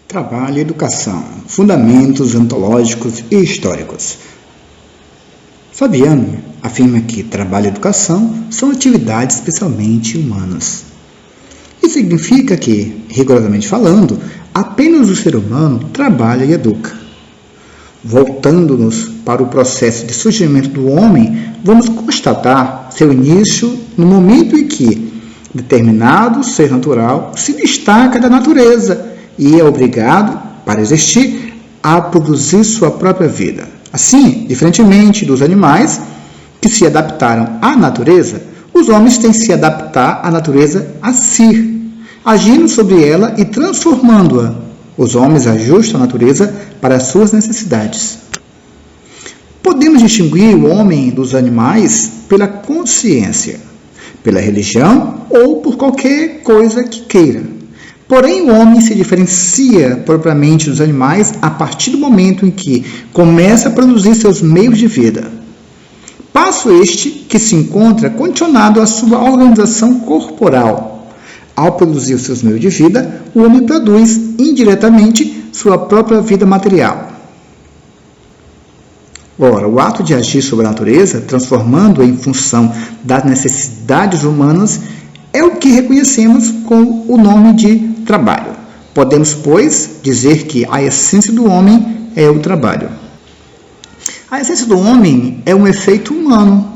Trabalho e educação, fundamentos ontológicos e históricos. Fabiano afirma que trabalho e educação são atividades especialmente humanas. Isso significa que, rigorosamente falando, apenas o ser humano trabalha e educa. Voltando-nos para o processo de surgimento do homem, vamos constatar seu início no momento em que determinado ser natural se destaca da natureza e é obrigado, para existir, a produzir sua própria vida. Assim, diferentemente dos animais que se adaptaram à natureza, os homens têm que se adaptar à natureza a si, agindo sobre ela e transformando-a. Os homens ajustam a natureza para as suas necessidades. Podemos distinguir o homem dos animais pela consciência, pela religião ou por qualquer coisa que queira. Porém, o homem se diferencia propriamente dos animais a partir do momento em que começa a produzir seus meios de vida. Passo este que se encontra condicionado à sua organização corporal. Ao produzir os seus meios de vida, o homem produz indiretamente sua própria vida material. Ora, o ato de agir sobre a natureza, transformando-a em função das necessidades humanas, é o que reconhecemos com o nome de trabalho. Podemos, pois, dizer que a essência do homem é o trabalho. A essência do homem é um efeito humano.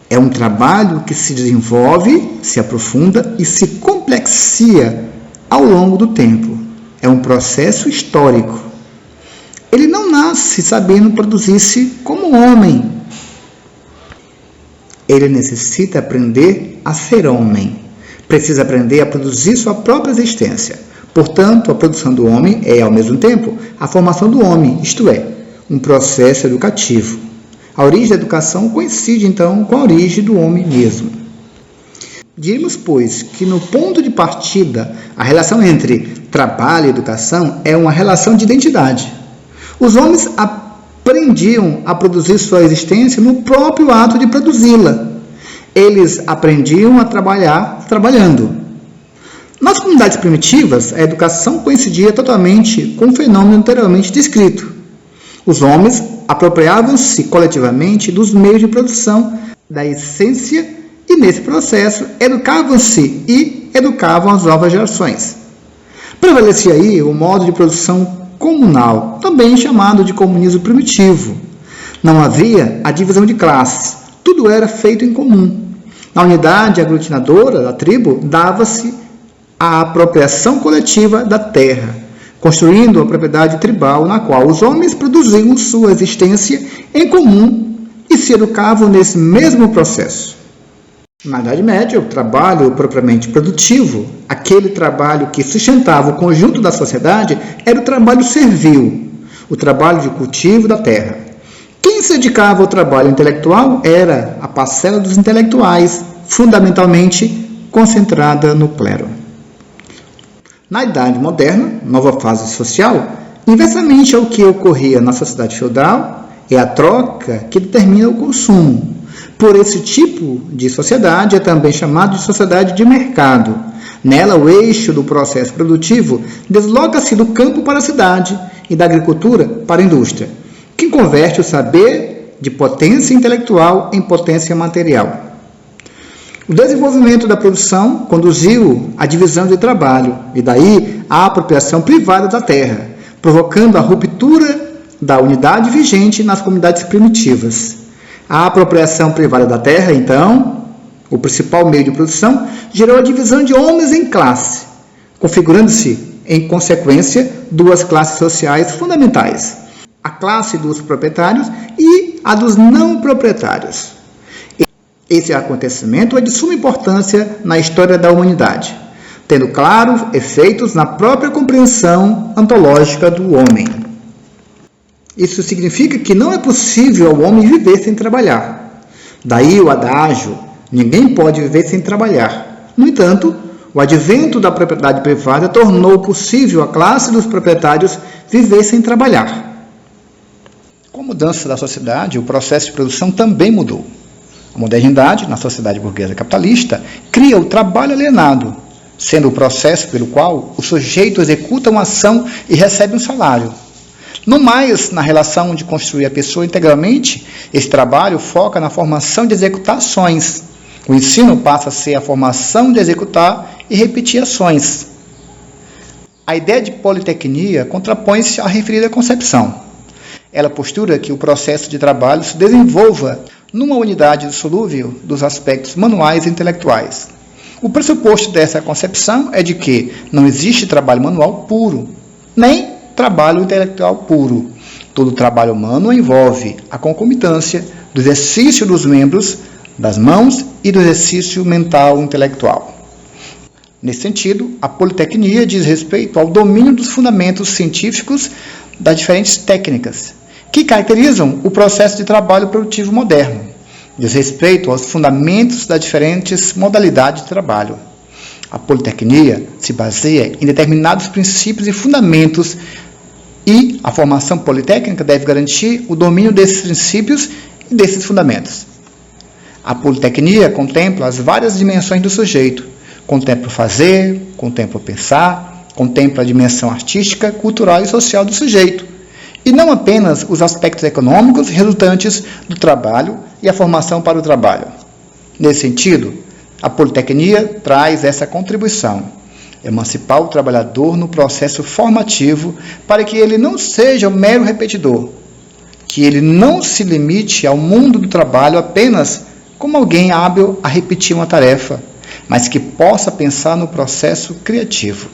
É um trabalho que se desenvolve, se aprofunda e se complexia ao longo do tempo. É um processo histórico. Ele não nasce sabendo produzir-se como homem. Ele necessita aprender a ser homem. Precisa aprender a produzir sua própria existência. Portanto, a produção do homem é, ao mesmo tempo, a formação do homem, isto é, um processo educativo. A origem da educação coincide, então, com a origem do homem mesmo. Diríamos, pois, que no ponto de partida, a relação entre trabalho e educação é uma relação de identidade. Os homens aprendiam a produzir sua existência no próprio ato de produzi-la. Eles aprendiam a trabalhar trabalhando. Nas comunidades primitivas, a educação coincidia totalmente com o fenômeno anteriormente descrito. Os homens apropriavam-se coletivamente dos meios de produção, da essência, e nesse processo educavam-se e educavam as novas gerações. Prevalecia aí o modo de produção comunal, também chamado de comunismo primitivo. Não havia a divisão de classes, tudo era feito em comum. Na unidade aglutinadora da tribo, dava-se a apropriação coletiva da terra, construindo a propriedade tribal na qual os homens produziam sua existência em comum e se educavam nesse mesmo processo. Na Idade Média, o trabalho propriamente produtivo, aquele trabalho que sustentava o conjunto da sociedade, era o trabalho servil, o trabalho de cultivo da terra. Quem se dedicava ao trabalho intelectual era a parcela dos intelectuais, fundamentalmente concentrada no clero. Na Idade Moderna, nova fase social, inversamente ao que ocorria na sociedade feudal, é a troca que determina o consumo. Por esse tipo de sociedade é também chamado de sociedade de mercado. Nela, o eixo do processo produtivo desloca-se do campo para a cidade e da agricultura para a indústria, que converte o saber de potência intelectual em potência material. O desenvolvimento da produção conduziu à divisão de trabalho e daí à apropriação privada da terra, provocando a ruptura da unidade vigente nas comunidades primitivas. A apropriação privada da terra, então, o principal meio de produção, gerou a divisão de homens em classe, configurando-se, em consequência, duas classes sociais fundamentais: a classe dos proprietários e a dos não proprietários. Esse acontecimento é de suma importância na história da humanidade, tendo claros efeitos na própria compreensão ontológica do homem. Isso significa que não é possível ao homem viver sem trabalhar. Daí o adágio: ninguém pode viver sem trabalhar. No entanto, o advento da propriedade privada tornou possível a classe dos proprietários viver sem trabalhar. Com a mudança da sociedade, o processo de produção também mudou. A modernidade, na sociedade burguesa capitalista, cria o trabalho alienado, sendo o processo pelo qual o sujeito executa uma ação e recebe um salário. No mais, na relação de construir a pessoa integralmente, esse trabalho foca na formação de executar ações. O ensino passa a ser a formação de executar e repetir ações. A ideia de politecnia contrapõe-se à referida concepção. Ela postura que o processo de trabalho se desenvolva numa unidade dissolúvel dos aspectos manuais e intelectuais. O pressuposto dessa concepção é de que não existe trabalho manual puro, nem trabalho intelectual puro. Todo trabalho humano envolve a concomitância do exercício dos membros, das mãos e do exercício mental e intelectual. Nesse sentido, a politecnia diz respeito ao domínio dos fundamentos científicos das diferentes técnicas, que caracterizam o processo de trabalho produtivo moderno. Diz respeito aos fundamentos das diferentes modalidades de trabalho. A politecnia se baseia em determinados princípios e fundamentos e a formação politécnica deve garantir o domínio desses princípios e desses fundamentos. A politecnia contempla as várias dimensões do sujeito. Contempla o fazer, contempla o pensar, contempla a dimensão artística, cultural e social do sujeito, e não apenas os aspectos econômicos resultantes do trabalho e a formação para o trabalho. Nesse sentido, a politecnia traz essa contribuição, emancipar o trabalhador no processo formativo para que ele não seja um mero repetidor, que ele não se limite ao mundo do trabalho apenas como alguém hábil a repetir uma tarefa, mas que possa pensar no processo criativo.